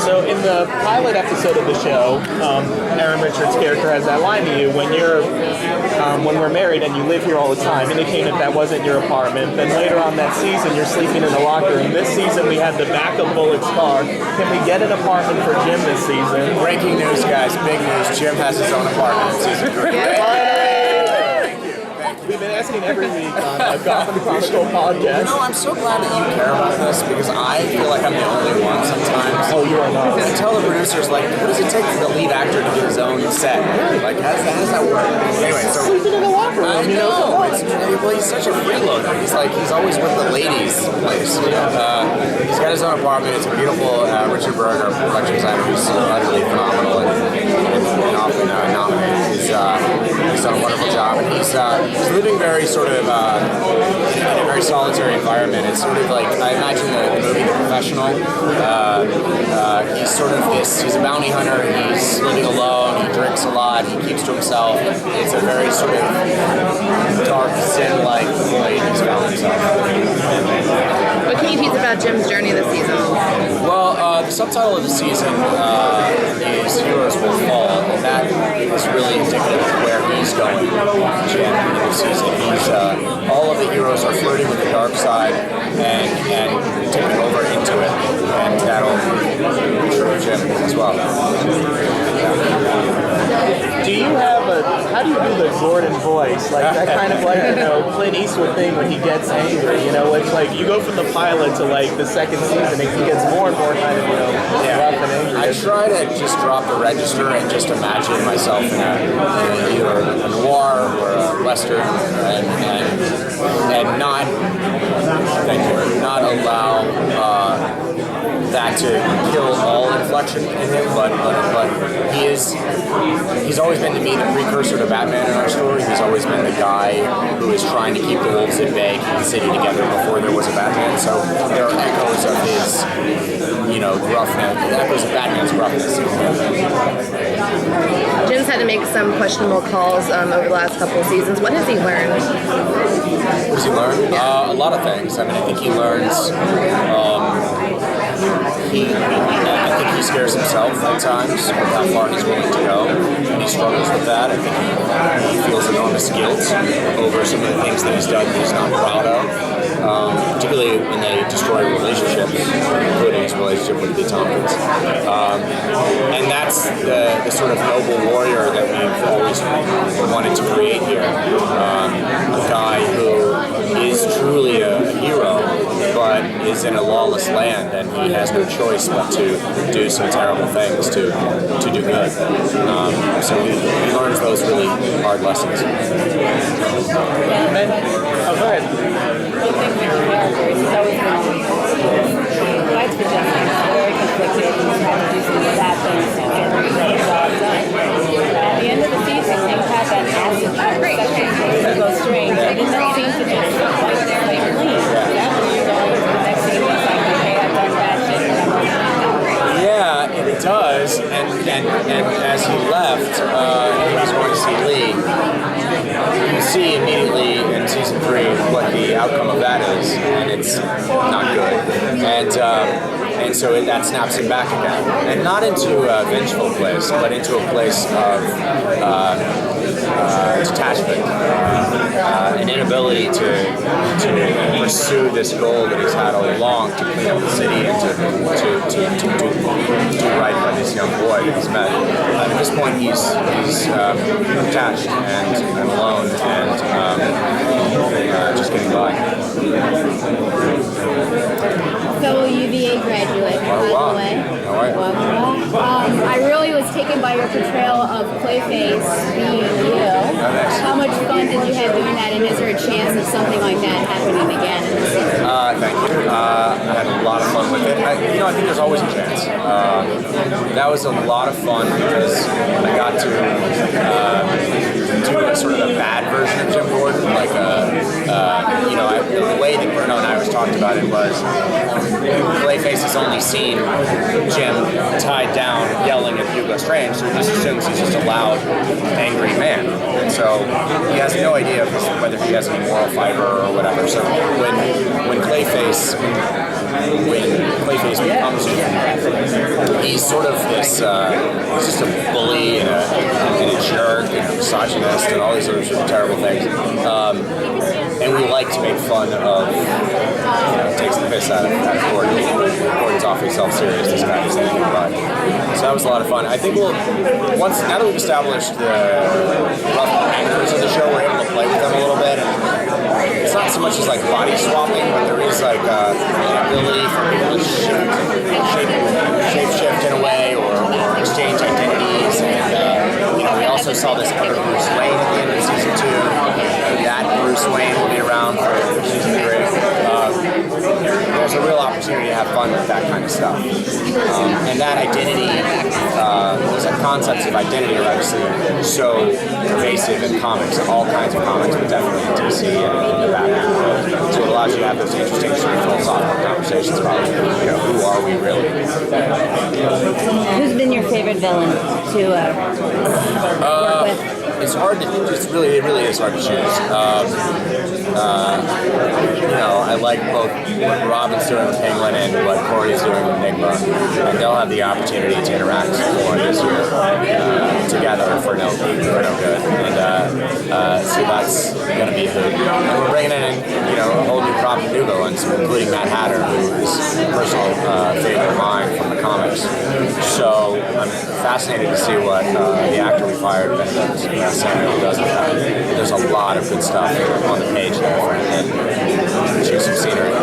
So in the pilot episode of the show, Aaron Richards' character has that line to you when we're married and you live here all the time, indicating that wasn't your apartment. Then later on that season, you're sleeping in the locker room. This season, we had the back of Bullock's car. Can we get an apartment for Jim this season? Breaking news, guys. Big news. Jim has his own apartment in season 3. We've been asking every week on the Gotham Chronicle podcast. I'm so glad that you care about this because I feel like I'm the only one sometimes. Oh, you are not. I tell the producers, what does it take for the lead actor to get his own set? How does that work? Anyway, so sleeping in the locker room. I know. He's such a freeloader. He's always with the ladies' place. He's got his own apartment. It's a beautiful Richard Berger production designer who's utterly phenomenal and often nominated. He's done a wonderful job, and he's living very sort of in a very solitary environment. It's sort of like, I imagine the movie The Professional. He's a bounty hunter. He's living alone. He drinks a lot. He keeps to himself. It's a very sort of dark, sin-like void he's found himself. What can you tease about Jim's journey this season? Well, the subtitle of the season is Heroes Will Fall, and that is really indicative of where he's going, Jim, in the season. All of the heroes are flirting with the dark side and taking over into it, and that'll be true of Jim as well. Do you have how do you do the Gordon voice? That kind of Clint Eastwood thing when he gets angry, it's like you go from the pilot to the second season, and he gets more and more kind of, rough and angry. I try to just drop the register and just imagine myself in either a noir or a western and not allow that to kill all inflection in him, but he's always been to me the precursor to Batman in our story. He's always been the guy who is trying to keep the wolves at bay, keep the city together before there was a Batman. So there are echoes of his, roughness, echoes of Batman's roughness. Jim's had to make some questionable calls over the last couple of seasons. What has he learned? What does he learn? A lot of things. I think he learns. I think he scares himself at times with how far he's willing to go, and he struggles with that. I think he feels enormous guilt over some of the things that he's done that he's not proud of, particularly when they destroy relationships, including his relationship with Lee Tompkins. And that's the sort of noble warrior that we've always wanted to create here. A guy who is truly a hero, but is in a lawless land, and he has no choice but to do some terrible things to do good. So he learns those really hard lessons. Oh, go ahead. Characters, he's always been fights for justice, very conflicted, he's trying to do some bad things to get the job done. At the end of the season, things had that acid trip, things to go strange. They didn't seem to just wipe their way clean. That was the next thing was like, okay, I've done bad shit, and I'm going to Yeah, it does, and as he left, he was going to see Lee. You see immediately in season 3 what the outcome of that is, and it's not good. And so that snaps him back again, and not into a vengeful place, but into a place of detachment, an inability to pursue this goal that he's had all along, to clean up the city and to do right by this young boy that he's met. At this point, he's detached and alone and just getting by. So UVA graduate, by the way. I really was taken by your portrayal of Clayface being you. How much fun did you have doing that, and is there a chance of something like that happening again? Thank you. I had a lot of fun with it. I think there's always a chance. That was a lot of fun because I got to do a sort of a bad version of Jim Gordon, the way that Bruno and I was talked about it was Clayface has only seen Jim tied down yelling at Hugo Strange, so he just assumes he's just a loud, angry man. And so he has no idea whether he has any moral fiber or whatever. So when Clayface when Clayface becomes human, he's sort of this, he's just a bully and a jerk and a misogynist and all these other sort of terrible things. And we like to make fun of, takes the piss out of Gordon. Gordon's awfully self-serious, this guy is anything but. So that was a lot of fun. I think now that we've established the rough parameters of the show, we're able to play with them a little bit. And it's not so much as like body swapping, but there is like an ability for people to shape shift in a way or exchange identities. And we also saw this other Bruce Wayne at the end of season 2. That Bruce Wayne will be around for season 3. There's a real opportunity to have fun with that kind of stuff. And that identity, those concepts of identity are obviously so pervasive in comics, all kinds of comics, but definitely in DC and in the Batman world. So it allows you to have those interesting sort of philosophical conversations about, who are we really? Who's been your favorite villain to work with? It's hard to, it really is hard to choose. I like both what Robin's doing with Penguin and what Corey's doing with Enigma, and they'll have the opportunity to interact more this year together for no good, and so that's going to be a hoot. And we're bringing in, a whole new crop of new villains, including Mad Hatter, who is a personal favorite of mine from the comics. So I'm fascinated to see what the actor we fired, Ben Samuel, does with that. There's a lot of good stuff on the page there, and choose some scenery.